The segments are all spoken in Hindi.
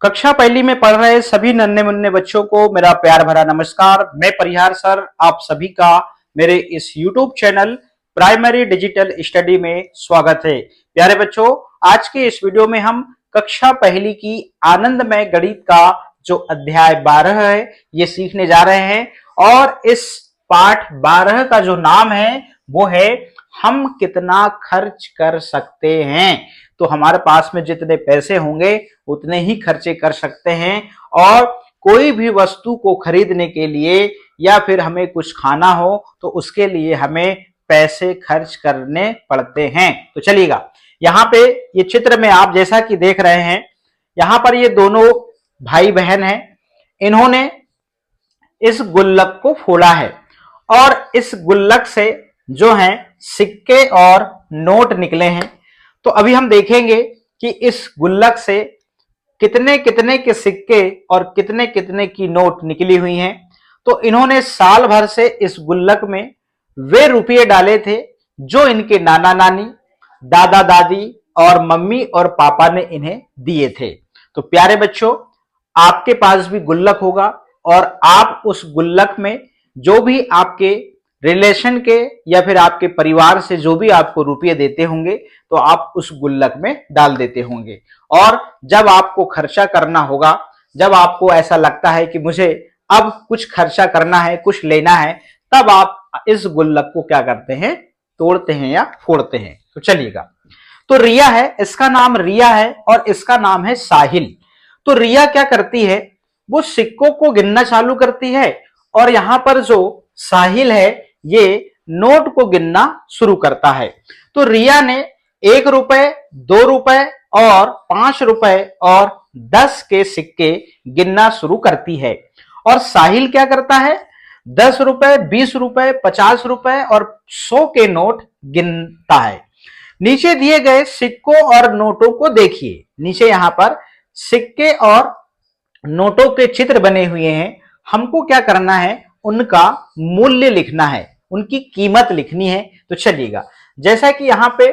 कक्षा पहली में पढ़ रहे सभी नन्हे मुन्ने बच्चों को मेरा प्यार भरा नमस्कार। मैं परिहार सर आप सभी का मेरे इस YouTube channel primary digital study में स्वागत है। प्यारे बच्चों, आज के इस वीडियो में हम कक्षा पहली की आनंदमय गणित का जो अध्याय 12 है ये सीखने जा रहे हैं और इस पाठ 12 का जो नाम है वो है हम कितना खर्च कर सकते हैं। तो हमारे पास में जितने पैसे होंगे उतने ही खर्चे कर सकते हैं और कोई भी वस्तु को खरीदने के लिए या फिर हमें कुछ खाना हो तो उसके लिए हमें पैसे खर्च करने पड़ते हैं। तो चलिएगा, यहाँ पे ये चित्र में आप जैसा कि देख रहे हैं, यहाँ पर ये दोनों भाई बहन हैं। इन्होंने इस गुल्लक को फोड़ा है और इस गुल्लक से जो है सिक्के और नोट निकले हैं। तो अभी हम देखेंगे कि इस गुल्लक से कितने कितने के सिक्के और कितने कितने की नोट निकली हुई हैं। तो इन्होंने साल भर से इस गुल्लक में वे रुपये डाले थे जो इनके नाना नानी, दादा दादी और मम्मी और पापा ने इन्हें दिए थे। तो प्यारे बच्चों, आपके पास भी गुल्लक होगा और आप उस गुल्लक में जो भी आपके रिलेशन के या फिर आपके परिवार से जो भी आपको रुपये देते होंगे तो आप उस गुल्लक में डाल देते होंगे। और जब आपको खर्चा करना होगा, जब आपको ऐसा लगता है कि मुझे अब कुछ खर्चा करना है, कुछ लेना है, तब आप इस गुल्लक को क्या करते हैं, तोड़ते हैं या फोड़ते हैं। तो चलिएगा, तो रिया है, इसका नाम रिया है और इसका नाम है साहिल। तो रिया क्या करती है, वो सिक्कों को गिनना चालू करती है और यहां पर जो साहिल है ये नोट को गिनना शुरू करता है। तो रिया ने 1 रुपए, 2 रुपए और 5 रुपए और 10 के सिक्के गिनना शुरू करती है और साहिल क्या करता है, 10 रुपए, 20 रुपए, 50 रुपए और 100 के नोट गिनता है। नीचे दिए गए सिक्कों और नोटों को देखिए। नीचे यहां पर सिक्के और नोटों के चित्र बने हुए हैं। हमको क्या करना है, उनका मूल्य लिखना है, उनकी कीमत लिखनी है। तो चलिएगा, जैसा कि यहाँ पे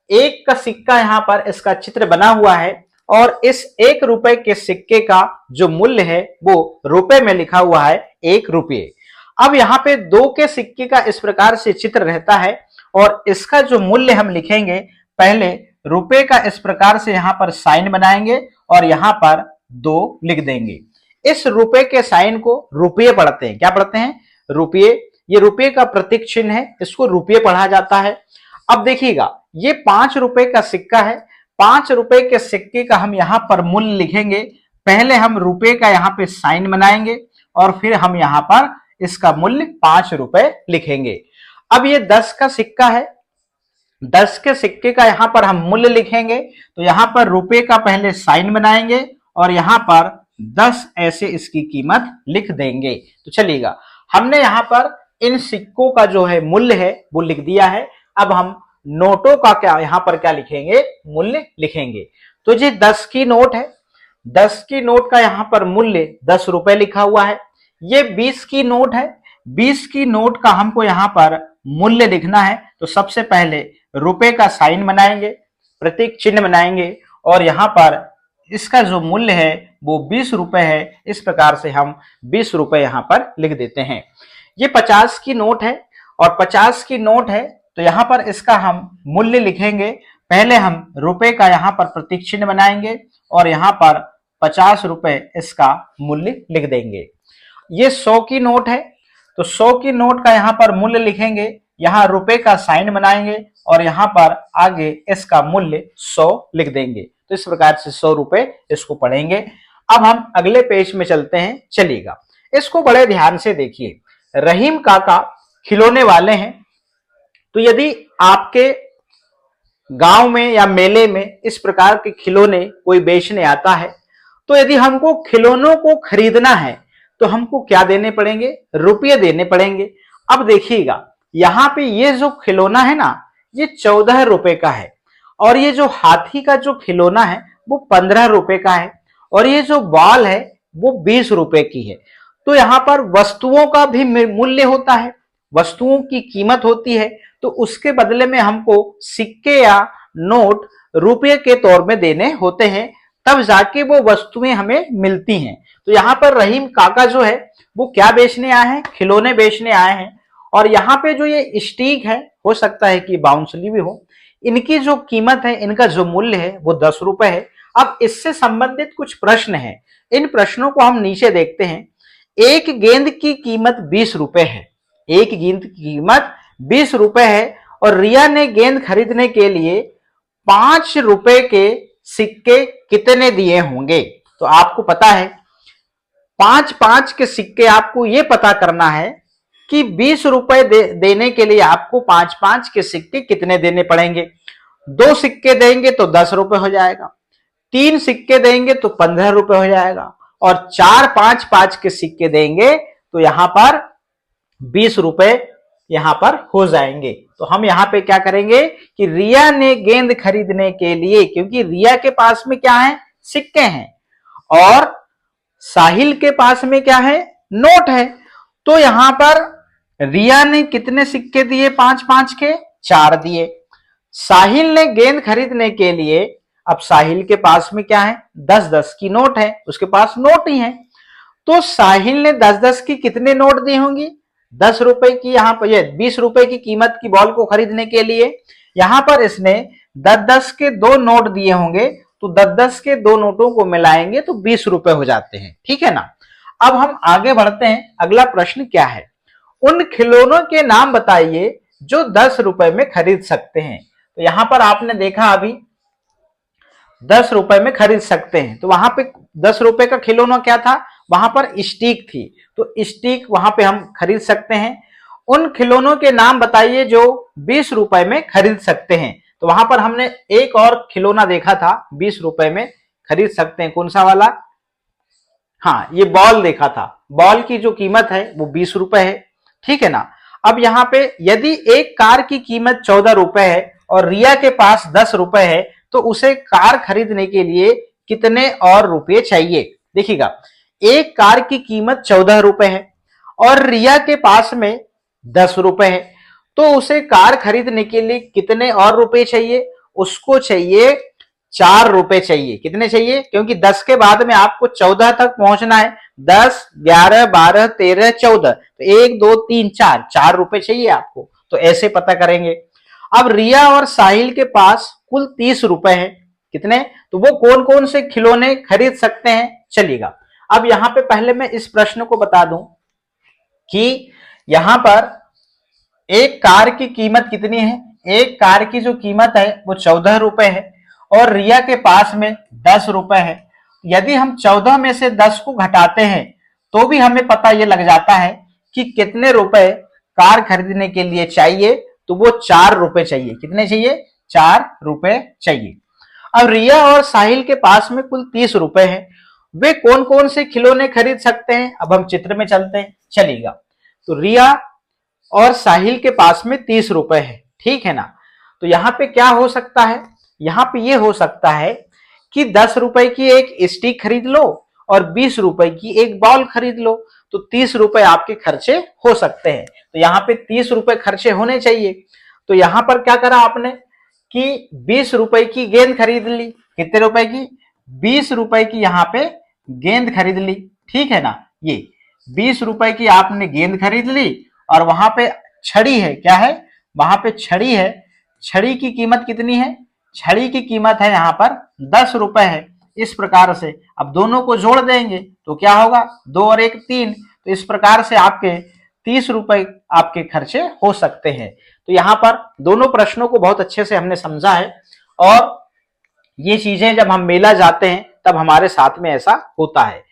1 का सिक्का यहाँ पर इसका चित्र बना हुआ है और इस 1 रुपए के सिक्के का जो मूल्य है वो रुपए में लिखा हुआ है 1 रुपये। अब यहाँ पे 2 के सिक्के का इस प्रकार से चित्र रहता है और इसका जो मूल्य हम लिखेंगे, पहले रुपए का इस प्रकार से यहाँ पर साइन बनाएंगे और यहाँ पर 2 लिख देंगे। इस रुपए के साइन को रुपये पढ़ते हैं। क्या पढ़ते हैं? रुपये। ये रुपये का प्रतीक चिन्ह है, इसको रुपये पढ़ा जाता है। अब देखिएगा, ये 5 रुपए का सिक्का है। 5 रुपए के सिक्के का हम यहाँ पर मूल्य लिखेंगे। पहले हम रुपये का यहाँ पे साइन बनाएंगे और फिर हम यहाँ पर इसका मूल्य 5 रुपए लिखेंगे। अब ये 10 का सिक्का है। 10 के सिक्के का यहाँ पर हम मूल्य लिखेंगे। तो यहाँ पर रुपये का पहले साइन बनाएंगे और यहाँ पर 10 ऐसे इसकी कीमत लिख देंगे। तो चलिएगा, हमने यहाँ पर इन सिक्कों का जो है मूल्य है वो लिख दिया है। अब हम नोटों का क्या यहाँ पर क्या लिखेंगे, मूल्य लिखेंगे। तो ये 10 की नोट है। 10 की नोट का यहाँ पर मूल्य 10 रुपए लिखा हुआ है। ये 20 की नोट है। 20 की नोट का हमको यहाँ पर मूल्य लिखना है। तो सबसे पहले रुपए का साइन बनाएंगे, प्रतीक चिन्ह बनाएंगे और यहाँ पर इसका जो मूल्य है वो 20 रुपए है। इस प्रकार से हम 20 रुपए यहाँ पर लिख देते हैं। ये 50 की नोट है और 50 की नोट है तो यहाँ पर इसका हम मूल्य लिखेंगे। पहले हम रुपए का यहाँ पर प्रतीक चिन्ह बनाएंगे और यहाँ पर 50 रुपए इसका मूल्य लिख देंगे। ये 100 की नोट है तो 100 की नोट का यहाँ पर मूल्य लिखेंगे। यहाँ रुपए का साइन बनाएंगे और यहाँ पर आगे इसका मूल्य 100 लिख देंगे। तो इस प्रकार से 100 रुपए इसको पढ़ेंगे। अब हम अगले पेज में चलते हैं। चलिएगा, इसको बड़े ध्यान से देखिए। रहीम काका खिलौने वाले हैं। तो यदि आपके गांव में या मेले में इस प्रकार के खिलौने कोई बेचने आता है तो यदि हमको खिलौनों को खरीदना है तो हमको क्या देने पड़ेंगे, रुपये देने पड़ेंगे। अब देखिएगा, यहाँ पे ये जो खिलौना है ना, ये 14 रुपए का है और ये जो हाथी का जो खिलौना है वो 15 रुपए का है और ये जो बॉल है वो 20 रुपए की है। तो यहाँ पर वस्तुओं का भी मूल्य होता है, वस्तुओं की कीमत होती है। तो उसके बदले में हमको सिक्के या नोट रुपये के तौर में देने होते हैं। तब जाके वो वस्तुएं हमें मिलती हैं। तो यहाँ पर रहीम काका जो है वो क्या बेचने आए हैं, खिलौने बेचने आए हैं। और यहाँ पे जो ये स्टिक है, हो सकता है कि बाउंसली भी हो, इनकी जो कीमत है, इनका जो मूल्य है वो 10 रुपए है। अब इससे संबंधित कुछ प्रश्न है, इन प्रश्नों को हम नीचे देखते हैं। एक गेंद की कीमत 20 रुपए है, एक गेंद की कीमत 20 रुपए है और रिया ने गेंद खरीदने के लिए 5 रुपए के सिक्के कितने दिए होंगे। तो आपको पता है 5-5 के सिक्के, आपको यह पता करना है कि 20 रुपए देने के लिए आपको 5-5 के सिक्के कितने देने पड़ेंगे। 2 सिक्के देंगे तो 10 रुपए हो जाएगा, 3 सिक्के देंगे तो 15 रुपए हो जाएगा और 4-5-5 के सिक्के देंगे तो यहां पर 20 रुपए यहां पर हो जाएंगे। तो हम यहां पे क्या करेंगे कि रिया ने गेंद खरीदने के लिए, क्योंकि रिया के पास में क्या है, सिक्के हैं और साहिल के पास में क्या है, नोट है। तो यहां पर रिया ने कितने सिक्के दिए, 5-5 के, 4 दिए। साहिल ने गेंद खरीदने के लिए, अब साहिल के पास में क्या है, 10-10 की नोट है, उसके पास नोट ही है। तो साहिल ने 10-10 की कितने नोट दी होंगी, 10 रुपए की, यहां पर ये 20 रुपए की कीमत की बॉल को खरीदने के लिए यहां पर इसने 10-10 के 2 नोट दिए होंगे। तो 10-10 के 2 नोटों को मिलाएंगे तो 20 रुपए हो जाते हैं, ठीक है ना। अब हम आगे बढ़ते हैं, अगला प्रश्न क्या है, उन खिलौनों के नाम बताइए जो 10 रुपए में खरीद सकते हैं। तो यहां पर आपने देखा अभी 10 रुपए में खरीद सकते हैं, तो वहां पे 10 रुपए का खिलौना क्या था, वहां पर स्टिक थी, तो स्टिक वहां पे हम खरीद सकते हैं। उन खिलौनों के नाम बताइए जो 20 रुपए में खरीद सकते हैं। तो वहां पर हमने एक और खिलौना देखा था 20 रुपए में खरीद सकते हैं, कौन सा वाला, हाँ ये बॉल देखा था, बॉल की जो कीमत है वो 20 रुपए है, ठीक है ना। अब यहाँ पे यदि एक कार की कीमत 14 रुपए है और रिया के पास 10 रुपए है तो उसे कार खरीदने के लिए कितने और रुपए चाहिए। देखिएगा, एक कार की कीमत 14 रुपए है और रिया के पास में 10 रुपए है, तो उसे कार खरीदने के लिए कितने और रुपए चाहिए, उसको चाहिए 4 रुपए चाहिए। कितने चाहिए, क्योंकि 10 के बाद में आपको 14 तक पहुंचना है, 10, 11, 12, 13, 14, तो 1, 2, 3, 4, 4 रुपए चाहिए आपको। तो ऐसे पता करेंगे। अब रिया और साहिल के पास कुल 30 रुपए है, कितने, तो वो कौन कौन से खिलौने खरीद सकते हैं, चलिएगा। अब यहां पे पहले मैं इस प्रश्न को बता दूं कि यहां पर एक कार की कीमत कितनी है, एक कार की जो कीमत है वो 14 रुपए है और रिया के पास में 10 रुपए है। यदि हम 14 में से 10 को घटाते हैं तो भी हमें पता ये लग जाता है कि कितने रुपए कार खरीदने के लिए चाहिए, तो वो 4 रुपए चाहिए। कितने चाहिए, 4 रुपए चाहिए। अब रिया और साहिल के पास में कुल 30 रुपए है, वे कौन कौन से खिलौने खरीद सकते हैं। अब हम चित्र में चलते हैं, चलिएगा। तो रिया और साहिल के पास में 30 रुपए है, ठीक है ना। तो यहां पे क्या हो सकता है, यहां पे ये हो सकता है कि 10 रुपए की एक स्टिक खरीद लो और 20 रुपए की एक बॉल खरीद लो, तो 30 रुपए आपके खर्चे हो सकते हैं। तो यहाँ पे 30 रुपए खर्चे होने चाहिए। तो यहां पर क्या करा आपने कि 20 रुपए की गेंद खरीद ली, कितने रुपए की, 20 रुपए की यहाँ पे गेंद खरीद ली, ठीक है ना। ये 20 रुपए की आपने गेंद खरीद ली और वहां पे छड़ी है, क्या है, वहां पे छड़ी है, छड़ी की कीमत कितनी है, छड़ी की कीमत है यहाँ पर 10 रुपए है। इस प्रकार से अब दोनों को जोड़ देंगे तो क्या होगा, 2 और 1 3, तो इस प्रकार से आपके 30 रुपए आपके खर्चे हो सकते हैं। तो यहाँ पर दोनों प्रश्नों को बहुत अच्छे से हमने समझा है और ये चीजें जब हम मेला जाते हैं तब हमारे साथ में ऐसा होता है।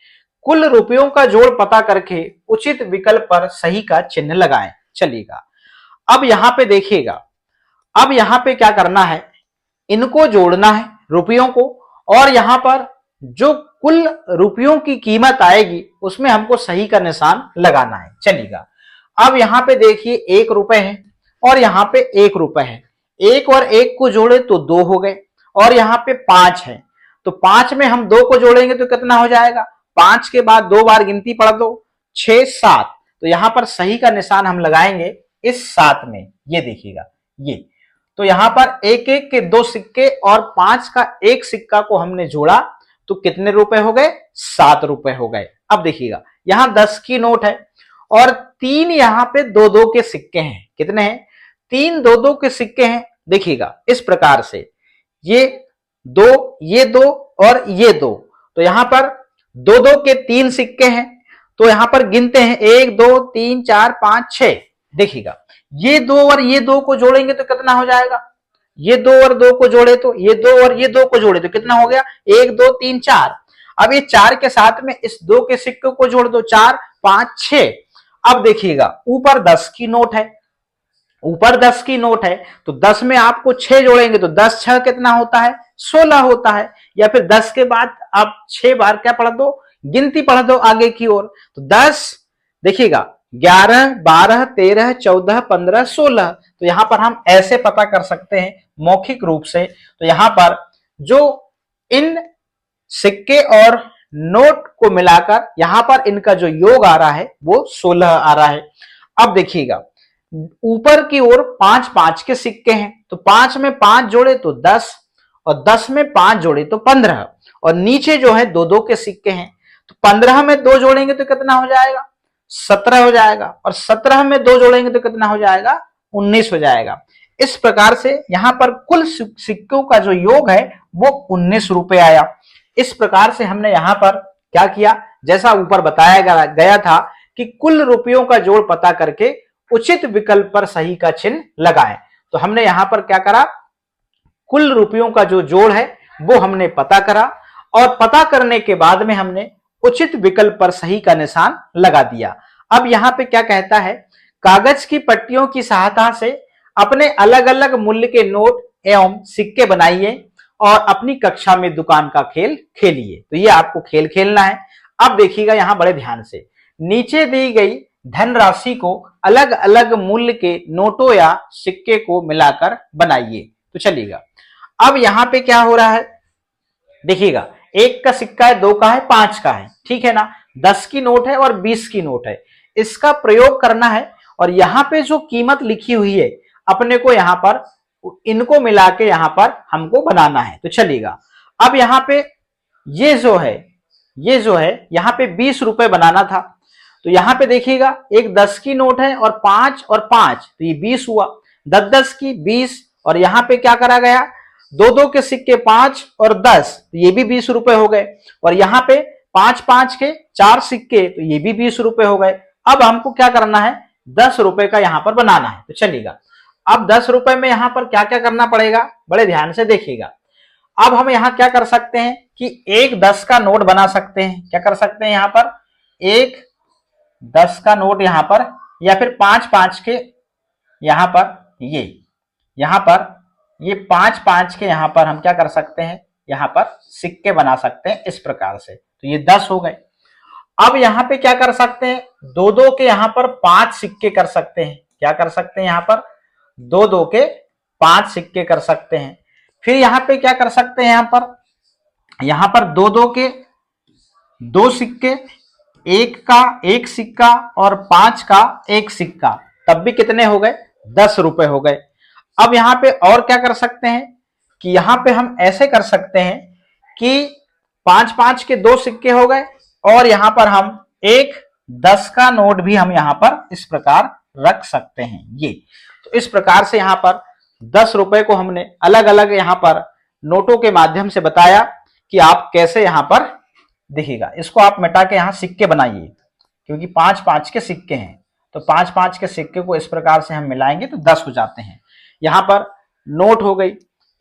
कुल रुपयों का जोड़ पता करके उचित विकल्प पर सही का चिन्ह लगाएं। चलिएगा, अब यहां पे देखिएगा, अब यहां पे क्या करना है, इनको जोड़ना है रुपयों को और यहां पर जो कुल रुपयों की कीमत आएगी उसमें हमको सही का निशान लगाना है। चलिएगा, अब यहां पे देखिए 1 रुपए है और यहां पे 1 रुपए है, 1 और 1 को जोड़े तो 2 हो गए और यहां पे 5 है, तो 5 में हम 2 को जोड़ेंगे तो कितना हो जाएगा, 5 के बाद 2 बार गिनती पढ़ दो, 6 7, तो यहां पर सही का निशान हम लगाएंगे इस 7 में। ये देखिएगा, ये तो यहां पर 1 1 के 2 सिक्के और 5 का 1 सिक्का को हमने जोड़ा तो कितने रुपए हो गए? 7 रुपए हो गए। अब देखिएगा यहां 10 की नोट है और 3 यहां पे 2-2 के सिक्के हैं। कितने हैं? 3 2-2 के सिक्के हैं। देखिएगा इस प्रकार से ये 2, ये 2 और ये 2, तो यहां पर 2-2 के 3 सिक्के हैं। तो यहां पर गिनते हैं 1 2 3 4 5 6। देखिएगा ये 2 और ये 2 को जोड़ेंगे तो कितना हो जाएगा? ये 2 और 2 को जोड़े तो ये 2 और ये 2 को जोड़े तो कितना हो गया? 1 2 3 4। अब ये 4 के साथ में इस 2 के सिक्के को जोड़ दो, 4 5 6। अब देखिएगा ऊपर 10 की नोट है, ऊपर 10 की नोट है तो 10 में आपको 6 जोड़ेंगे तो 10 6 कितना होता है? 16 होता है। या फिर 10 के बाद आप 6 बार क्या पढ़ दो? गिनती पढ़ दो आगे की ओर। तो 10 देखिएगा 11 12 13 14 15 16। तो यहां पर हम ऐसे पता कर सकते हैं मौखिक रूप से। तो यहां पर जो इन सिक्के और नोट को मिलाकर यहां पर इनका जो योग आ रहा है वो 16 आ रहा है। अब देखिएगा ऊपर की ओर 5 5 के सिक्के हैं तो 5 में 5 जोड़े तो 10 और 10 में 5 जोड़े तो 15 और नीचे जो है 2 2 के सिक्के हैं तो 15 में 2 जोड़ेंगे तो कितना हो जाएगा? 17 हो जाएगा और 17 में 2 जोड़ेंगे तो कितना हो जाएगा? 19 हो जाएगा। इस प्रकार से यहां पर कुल सिक्कों का जो योग है वो 19 रुपए आया। इस प्रकार से हमने यहां पर क्या किया? जैसा ऊपर बताया गया था कि कुल रुपयों का जोड़ पता करके उचित विकल्प पर सही का चिन्ह लगाएं। तो हमने यहां पर क्या करा? कुल रुपयों का जो जोड़ है वो हमने पता करा और पता करने के बाद में हमने उचित विकल्प पर सही का निशान लगा दिया। अब यहां पे क्या कहता है? कागज की पट्टियों की सहायता से अपने अलग अलग मूल्य के नोट एवं सिक्के बनाइए और अपनी कक्षा में दुकान का खेल खेलिए। तो ये आपको खेल खेलना है। अब देखिएगा यहां बड़े ध्यान से, नीचे दी गई धनराशि को अलग अलग मूल्य के नोटों या सिक्के को मिलाकर बनाइए। तो चलिएगा अब यहां पे क्या हो रहा है? देखिएगा 1 का सिक्का है, 2 का है, 5 का है, ठीक है ना? 10 की नोट है और 20 की नोट है। इसका प्रयोग करना है और यहां पे जो कीमत लिखी हुई है अपने को यहां पर इनको मिला के यहां पर हमको बनाना है। तो चलिएगा अब यहां पे ये जो है यहां पे 20 रुपए बनाना था। तो यहां पे देखिएगा एक 10 की नोट है और 5 और 5 तो ये 20 हुआ। 10 10 की 20 और यहां पे क्या करा गया? 2 2 के सिक्के 5 और 10 तो ये भी 20 रुपए हो गए और यहां पे 5 5 के 4 सिक्के तो ये भी 20 रुपए हो गए। अब हमको क्या करना है? 10 रुपए का यहां पर बनाना है। तो चलिएगा अब 10 रुपए में यहां पर क्या क्या करना पड़ेगा? बड़े ध्यान से देखिएगा। अब हम यहां क्या कर सकते हैं कि एक 10 का नोट बना सकते हैं। क्या कर सकते हैं? यहां पर एक 10 का नोट यहां पर या फिर 5 5 के यहां पर यहां पर ये 5 5 के यहां पर हम क्या कर सकते हैं? यहां पर सिक्के बना सकते हैं इस प्रकार से। तो ये 10 हो गए। अब यहां पे क्या कर सकते हैं? 2 2 के यहां पर 5 सिक्के कर सकते हैं। क्या कर सकते हैं? यहां पर 2 2 के 5 सिक्के कर सकते हैं। फिर यहां पे क्या कर सकते हैं? यहां पर 2 2 के 2 सिक्के, 1 का 1 सिक्का और 5 का 1 सिक्का, तब भी कितने हो गए? 10 रुपए हो गए। अब यहां पे और क्या कर सकते हैं कि यहां पे हम ऐसे कर सकते हैं कि 5 5 के 2 सिक्के हो गए और यहां पर हम एक 10 का नोट भी हम यहां पर इस प्रकार रख सकते हैं। ये तो इस प्रकार से यहां पर 10 रुपए को हमने अलग अलग यहां पर नोटों के माध्यम से बताया कि आप कैसे यहां पर देखिएगा। इसको आप मिटा के यहां सिक्के बनाइए क्योंकि 5 5 के सिक्के हैं तो 5 5 के सिक्के को इस प्रकार से हम मिलाएंगे तो 10 हो जाते हैं। यहां पर नोट हो गई।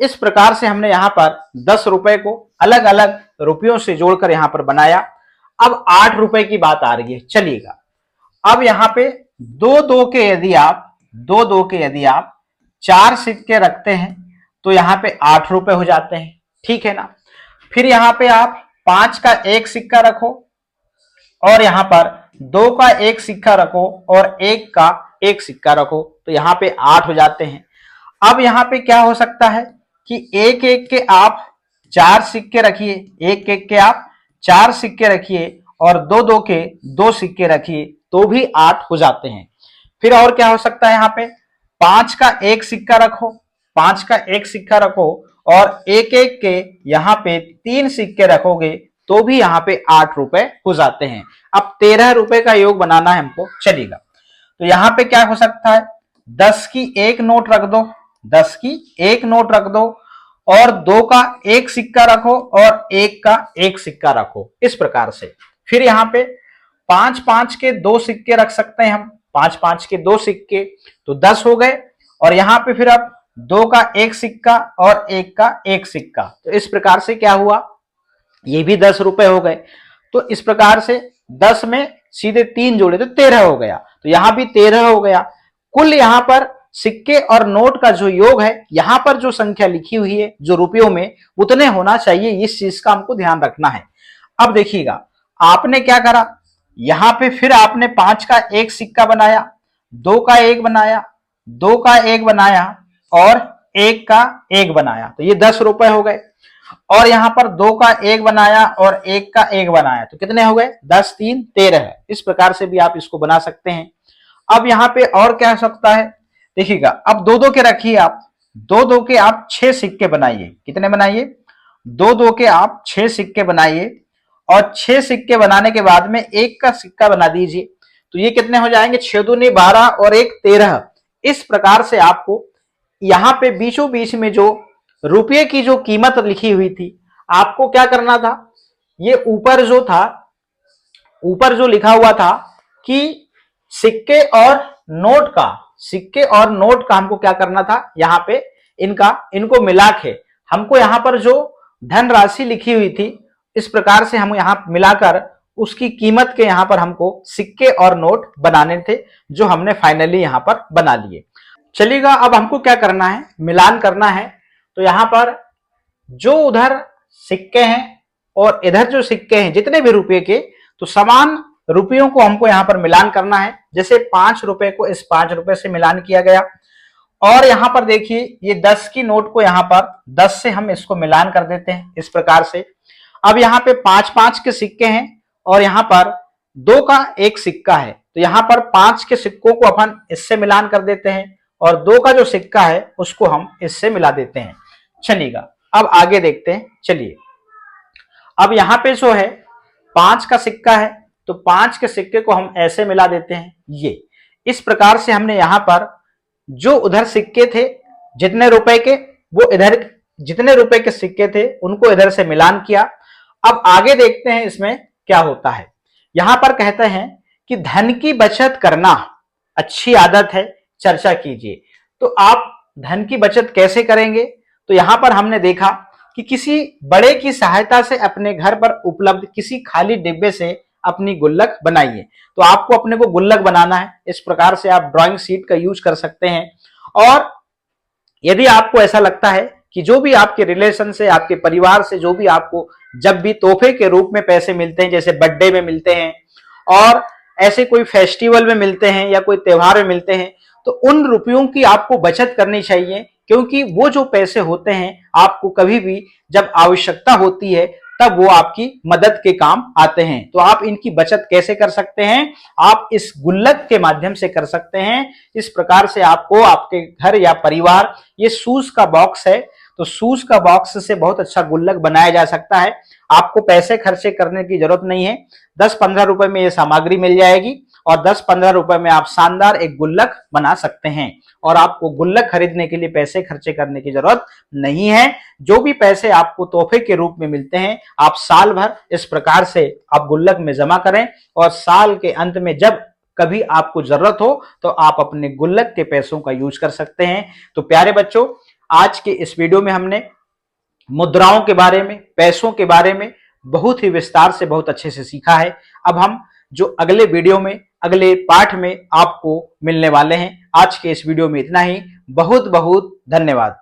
इस प्रकार से हमने यहां पर 10 रुपए को अलग अलग रुपयों से जोड़कर यहां पर बनाया। अब 8 रुपए की बात आ रही है। चलिएगा अब यहां पे 2 2 के यदि आप 4 सिक्के रखते हैं तो यहां पे 8 रुपए हो जाते हैं, ठीक है ना? फिर यहां पे आप 5 का 1 सिक्का रखो और यहां पर 2 का 1 सिक्का रखो और 1 का 1 सिक्का रखो तो यहां पे 8 हो जाते हैं। अब यहां पे क्या हो सकता है कि 1 1 के आप 4 सिक्के रखिए, 1 1 के आप 4 सिक्के रखिए और 2 2 के 2 सिक्के रखिए तो भी 8 हो जाते हैं। फिर और क्या हो सकता है? यहां पे 5 का 1 सिक्का रखो, 5 का 1 सिक्का रखो और एक एक के यहाँ पे 3 सिक्के रखोगे तो भी यहाँ पे 8 रुपए हो जाते हैं। अब 13 रुपए का योग बनाना है हमको, चलेगा। तो यहाँ पे क्या हो सकता है, 10 की एक नोट रख दो, 10 की एक नोट रख दो, और 2 का एक सिक्का रखो और 1 का एक सिक्का रखो, इस प्रकार से। फिर यहाँ पे 5-5 के 2 सिक्के रख सकते हैं हम, 5-5 के 2 सिक्के तो 10 हो गए। और यहाँ पे फिर अब 2 का एक सिक्का और 1 का एक सिक्का, तो इस प्रकार से क्या हुआ, ये भी 10 रुपए हो गए। तो इस प्रकार से 10 में सीधे 3 जोड़े तो 13 हो गया, तो यहां भी 13 हो गया। कुल यहां पर सिक्के और नोट का जो योग है, यहां पर जो संख्या लिखी हुई है जो रुपयों में, उतने होना चाहिए, इस चीज का हमको ध्यान रखना है। अब देखिएगा, आपने क्या करा, यहां पे फिर आपने 5 का एक सिक्का बनाया, 2 का एक बनाया, 2 का एक बनाया और 1 का एक बनाया, तो ये 10 रुपए हो गए। और यहां पर 2 का एक बनाया और 1 का एक बनाया, तो कितने हो गए, 10 3 13। इस प्रकार से भी आप इसको बना सकते हैं। अब यहां पे और क्या हो सकता है, देखिएगा, अब 2-2 के रखिए आप, 2-2 के आप 6 सिक्के बनाइए। कितने बनाइए, 2-2 के आप 6 सिक्के बनाइए। और 6 सिक्के बनाने के बाद में 1 का सिक्का बना दीजिए, तो ये कितने हो जाएंगे, 6 दूनी 12 और 1 13। इस प्रकार से आपको यहां पे बीचों बीच में जो रुपये की जो कीमत लिखी हुई थी, आपको क्या करना था, ये ऊपर जो था, ऊपर जो लिखा हुआ था कि सिक्के और नोट का, सिक्के और नोट का हमको क्या करना था, यहां पे इनको मिला के हमको यहां पर जो धनराशि लिखी हुई थी, इस प्रकार से हम यहां मिलाकर उसकी कीमत के यहां पर हमको सिक्के और नोट बनाने थे, जो हमने फाइनली यहां पर बना लिए। चलिएगा, अब हमको क्या करना है, मिलान करना है। तो यहां पर जो उधर सिक्के हैं और इधर जो सिक्के हैं, जितने भी रुपए के, तो समान रुपयों को हमको यहां पर मिलान करना है। जैसे 5 रुपए को इस 5 रुपए से मिलान किया गया, और यहां पर देखिए ये 10 की नोट को यहां पर 10 से हम इसको मिलान कर देते हैं, इस प्रकार से। अब यहां पे 5-5 के सिक्के हैं और यहां पर 2 का एक सिक्का है, तो यहां पर 5 के सिक्कों को अपन इससे मिलान कर देते हैं और 2 का जो सिक्का है उसको हम इससे मिला देते हैं। चलिएगा, अब आगे देखते हैं। चलिए, अब यहां पे जो है 5 का सिक्का है, तो 5 के सिक्के को हम ऐसे मिला देते हैं, ये इस प्रकार से हमने यहां पर जो उधर सिक्के थे जितने रुपए के, वो इधर जितने रुपए के सिक्के थे उनको इधर से मिलान किया। अब आगे देखते हैं इसमें क्या होता है। यहां पर कहते हैं कि धन की बचत करना अच्छी आदत है, चर्चा कीजिए। तो आप धन की बचत कैसे करेंगे, तो यहां पर हमने देखा कि किसी बड़े की सहायता से अपने घर पर उपलब्ध किसी खाली डिब्बे से अपनी गुल्लक बनाइए। तो आपको अपने को गुल्लक बनाना है, इस प्रकार से आप ड्राइंग शीट का यूज कर सकते हैं। और यदि आपको ऐसा लगता है कि जो भी आपके रिलेशन से, आपके परिवार से जो भी आपको जब भी तोहफे के रूप में पैसे मिलते हैं, जैसे बर्थडे में मिलते हैं और ऐसे कोई फेस्टिवल में मिलते हैं या कोई त्योहार में मिलते हैं, तो उन रुपयों की आपको बचत करनी चाहिए, क्योंकि वो जो पैसे होते हैं आपको कभी भी जब आवश्यकता होती है तब वो आपकी मदद के काम आते हैं। तो आप इनकी बचत कैसे कर सकते हैं, आप इस गुल्लक के माध्यम से कर सकते हैं। इस प्रकार से आपको आपके घर या परिवार, ये शूज का बॉक्स है, तो शूज का बॉक्स से बहुत अच्छा गुल्लक बनाया जा सकता है। आपको पैसे खर्चे करने की जरूरत नहीं है, 10-15 रुपए में ये सामग्री मिल जाएगी और 10-15 रुपए में आप शानदार एक गुल्लक बना सकते हैं। और आपको गुल्लक खरीदने के लिए पैसे खर्चे करने की जरूरत नहीं है। जो भी पैसे आपको तोहफे के रूप में मिलते हैं, आप साल भर इस प्रकार से आप गुल्लक में जमा करें और साल के अंत में जब कभी आपको जरूरत हो तो आप अपने गुल्लक के पैसों का यूज कर सकते हैं। तो प्यारे बच्चों, आज के इस वीडियो में हमने मुद्राओं के बारे में, पैसों के बारे में बहुत ही विस्तार से, बहुत अच्छे से सीखा है। अब हम जो अगले वीडियो में, अगले पाठ में आपको मिलने वाले हैं। आज के इस वीडियो में इतना ही। बहुत बहुत धन्यवाद।